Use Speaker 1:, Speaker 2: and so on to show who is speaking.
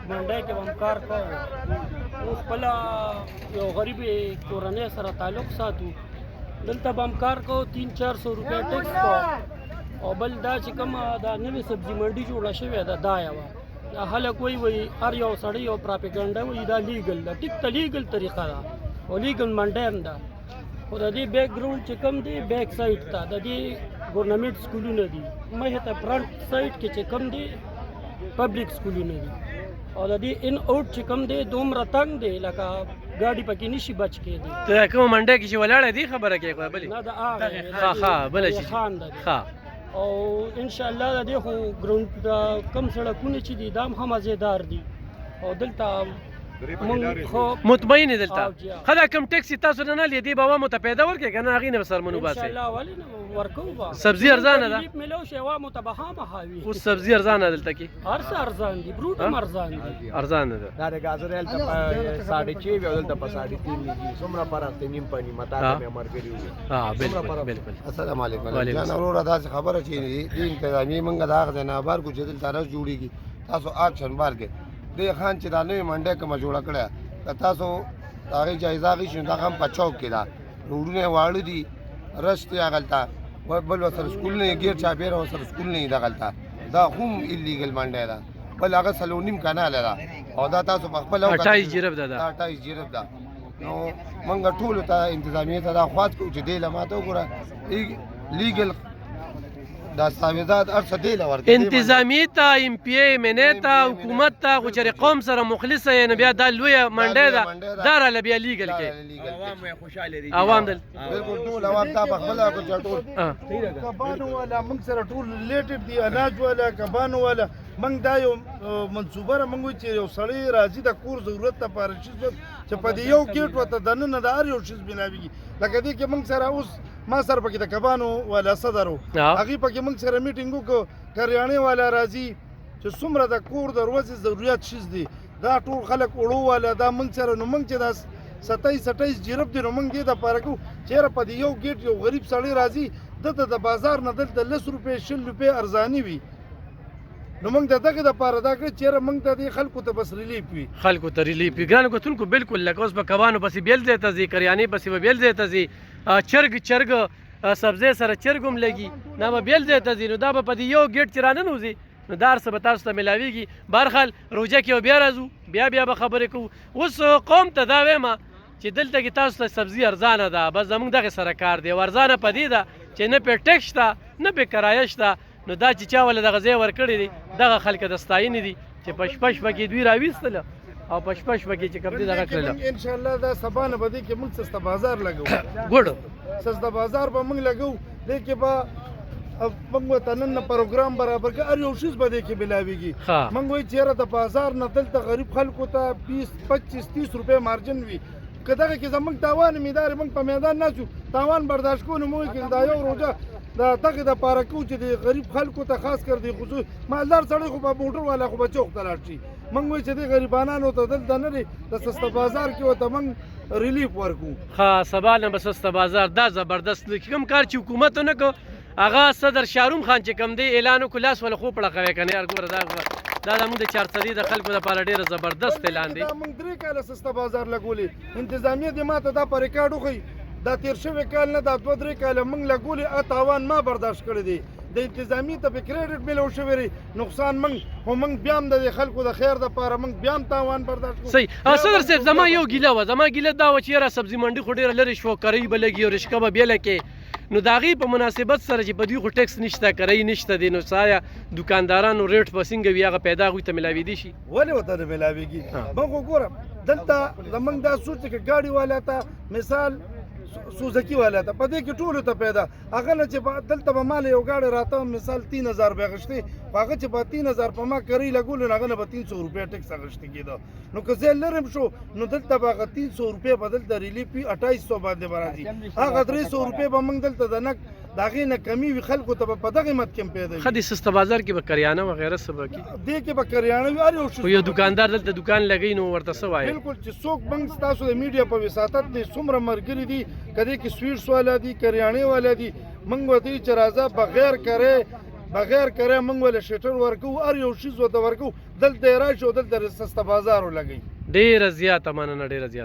Speaker 1: منډی کې به هم کار کوو. موږ خپله یو غریبې کورنۍ سره تعلق ساتو. دلته به هم کار کوو، 300-400 روپۍ ټیکس کوو. او بل دا چې کومه دا نوې سبزي منډي جوړه شوې ده دا یوه خلک وایي هر یو سړی یو پراپیګنډه وایي دا لیګل ده. ټیک ته لیګل طریقه ده او لیګل منډی هم ده، خو د دې بیک ګراوند چې کوم دی بیک سایډ ته د دې ګورنمنټ سکولونه دي، مخې ته فرنټ سایډ کې چې کوم دی پبلیک سکولونه دي. او د دې ان اوټ چې کوم دی دومره تنګ دی لکه ګاډي پکې نشي بچ کېدی.
Speaker 2: ته کوم منډی کې چې ولاړه دی خبره کوي بلې
Speaker 1: نه د هغه
Speaker 2: ښه بله چې
Speaker 1: خان ده. او ان شاء الله د دې خو ګراوند د کم سړکونه چې دي دا هم مزیدار دي. او دلته
Speaker 2: مطمئن دلته خدا کم ټیکس تاسو نه لیدي بابا متپیدا ورکې کنه هغه نه سر منو باسي.
Speaker 1: ان شاء الله ولې نه ورکو با
Speaker 2: سبزی ارزانه ده
Speaker 1: ملو شوا متبهامه هاوي.
Speaker 2: او سبزی ارزانه دلته کې
Speaker 1: هر څه ارزان دي، بروټ ارزان دي.
Speaker 2: ارزانه ده
Speaker 3: دا د گازر ال ته 6.5 او دلته په 3.5 دي. څومره فرق دی نیم پنی متا مې مرګري وي.
Speaker 2: بالکل.
Speaker 3: السلام علیکم جان اورا دا خبره چې دین انتظامی منګه دا غزنه بار کو چې دل طرف جوړیږي تاسو اکشن بار کې د خان چې دا نوې منډه کوم جوړه کړه تاسو هغه جایزه غي شنه هم پچاو کړه روډونه واړو دي رسته غلطه بل وسر سکول نه ګیر چا بیر وسر سکول نه دا غلطه دا هم ایلیګل منډه ده بل هغه سلونیم کنه لرا او دا تاسو په خپل
Speaker 2: 28 جرب ده
Speaker 3: 28 جرب ده. نو منګه ټول ته انتظامیه ته دا خواست کو چې دی لماته وګوره لیګل دستاویزات ارڅ دی لور
Speaker 2: انتظامی ته ام پی ای منیتا حکومت ته غوچره قوم سره مخلص یې بیا د لوی منډه ده دار ل بیا لیګل کې
Speaker 3: عوام یې خوشاله دي.
Speaker 2: عوام دل
Speaker 3: بالکل ټول عوام ته خپل کو چټول
Speaker 4: کبانو والا موږ سره ټول ریلیټډ دي، اناج والا کبانو والا موږ دا یو منصوبه موږ چې یو سړی راځي د کور ضرورت ته پاره شي چې په دې یو گیټ وته دنه د هر یو شیز بناوي لکه دې کې موږ سره اوس ما سره پکې د کبانو والا صدرو هغه پکې موږ سره میټینګ وکړو کریانه والا راځي چې څومره د کور دروازې ضرورت شیز دي دا ټول خلک وړو والا دا موږ سره نو موږ چې دا 27 جرب دي نو موږ دې د پاره کو چیرې په دې یو گیټ یو غریب سړی راځي د بازار نه دلته 10 روپۍ 60 روپۍ ارزاني وي نو موږ دغه د پاره دا کړ چیرې موږ ته دې خلکو ته بس ریلیف وي
Speaker 2: خلکو ته ریلیف وي ګرانو کوتونکو بالکل لکه اوس په کبانو پسې بیل ځای ته ځي کریانې پسې به بیل ځای ته ځي چرګ سبزی سره چرګ هم لګي نه به بیل ځای ته ځي نو دا به په دې یو ګیټ چې راننوځي نو دا هر څه به تاسو ته میلاویږي. بهرحال روژه کې بیا راځو بیا به خبرې کوو. اوس قوم ته دا وایم چې دلته کې تاسو ته سبزي ارزانه ده بس زموږ دغه سره کار دی. ارزانه په دې ده چې نه پې ټیکس شته نه پې کرایه شته. نو دا چې چا ولې دغه ځای ورکړی دی دغه خلک د ستاینې دي چې پشپش پکې دوی راویستله او پشپش پکې چې کوم دي دغه کړله.
Speaker 4: ان شاء الله دا سبا نه به دې کې موږ سسته بازار لګو
Speaker 2: ګوډ
Speaker 4: سسته بازار به موږ لګو دې کې به موږ ته نن پروګرام برابر کې هر یو شیز به دې کې ملاویږي. موږ وایي چېرې د بازار نه دلته غریب خلکو ته 20-25-30 روپۍ مارجن وي که دغه کې زموږ تاوان میدار موږ په میدان نه شو تاوان برداشت کوو نو موږ کې دا یو روژه دا دغه د پاره کو چې د غریب خلکو ته خاص کر دی خصوص مالدار سړی خو به موټر والا خو به چوک ته لاړ شي. موږ وایو چې د غریبانانو ته دلته نه دی د سسته بازار کې ورته موږ ریلیف ورکو.
Speaker 2: ښه سبا نه به سسته بازار دا زبردست کوم کار چې حکومت ونه کو هغه صدر شاروم خان چې کوم دی اعلان وکړ لاس ول خو پړه کوي کنه یار ګوره دا زموږ د 400 د خلکو لپاره ډېر زبردست اعلان دی.
Speaker 4: موږ 3 کاله سسته بازار لګولې انتظامیه دې ماته دا په ریکارډ وښیي دا تیر شوی کال نه دا 2-3 کاله موږ لګولې تاوان ما برداشت کړی دی د انتظامی ته په کریډټ میلو شوی نقصان موږ خو موږ بیا هم د خلکو د خیر دپاره موږ بیا هم تاوان برداشت کوو.
Speaker 2: صحیح صدر صاحب زما یو ګیله وه زما ګیله دا وه چې یاره سبزي منډي خو ډېره لرې شوه کرۍ به لګي او رشقه به بیله کې نو د هغې په مناسبت سره چې په دوی خو ټیکس نشته کرۍ نشته دی نو سایه دوکاندارانو ریټ به څنګه وي هغه پیدا هغوی ته میلاویدی شي
Speaker 4: ولې ورته نه میلاویږي. موږ خو ګوره دلته زموږ دا سوچ چې ګاډي والا ته مثال سوزکی والا ته په دې کې ټولو ته پیدا هغه نه چې دلته به مال یو ګاډی راته مثال 3000 به اخیستې هغه چې په 3000 په ما کرۍ لګولو نو هغه نه به 300 روپۍ ټیکس اخیستې کېده نو که زه لرم شو نو دلته به هغه 300 روپۍ به دلته ریلیف وي 2800 باندې به راځي هغه 300 روپۍ به موږ دلته د نک د هغې نه کمي وي خلکو ته به په دغه قیمت کې هم پیدا وي.
Speaker 2: ښه د سسته بازار کې به کریانه وغیره څه به کي
Speaker 4: دې کې به کریانه وي هر یو شی
Speaker 2: خو یو دوکاندار دلته دوکان لګوي نو ورته څه وایي.
Speaker 4: بالکل چې څوک موږ ستاسو د میډیا په وساطت دی څومره ملګري دي که دې کې سویټس والا دي کریانې والا دي موږ ورته چې راځه بغیر کرې بغیر کرے موږ ول شټر ورکو ار یو شیز وته ورکو دلته راشي او دلته سسته بازار ولګي
Speaker 2: ډیره زیاته مننه ډیره زیاته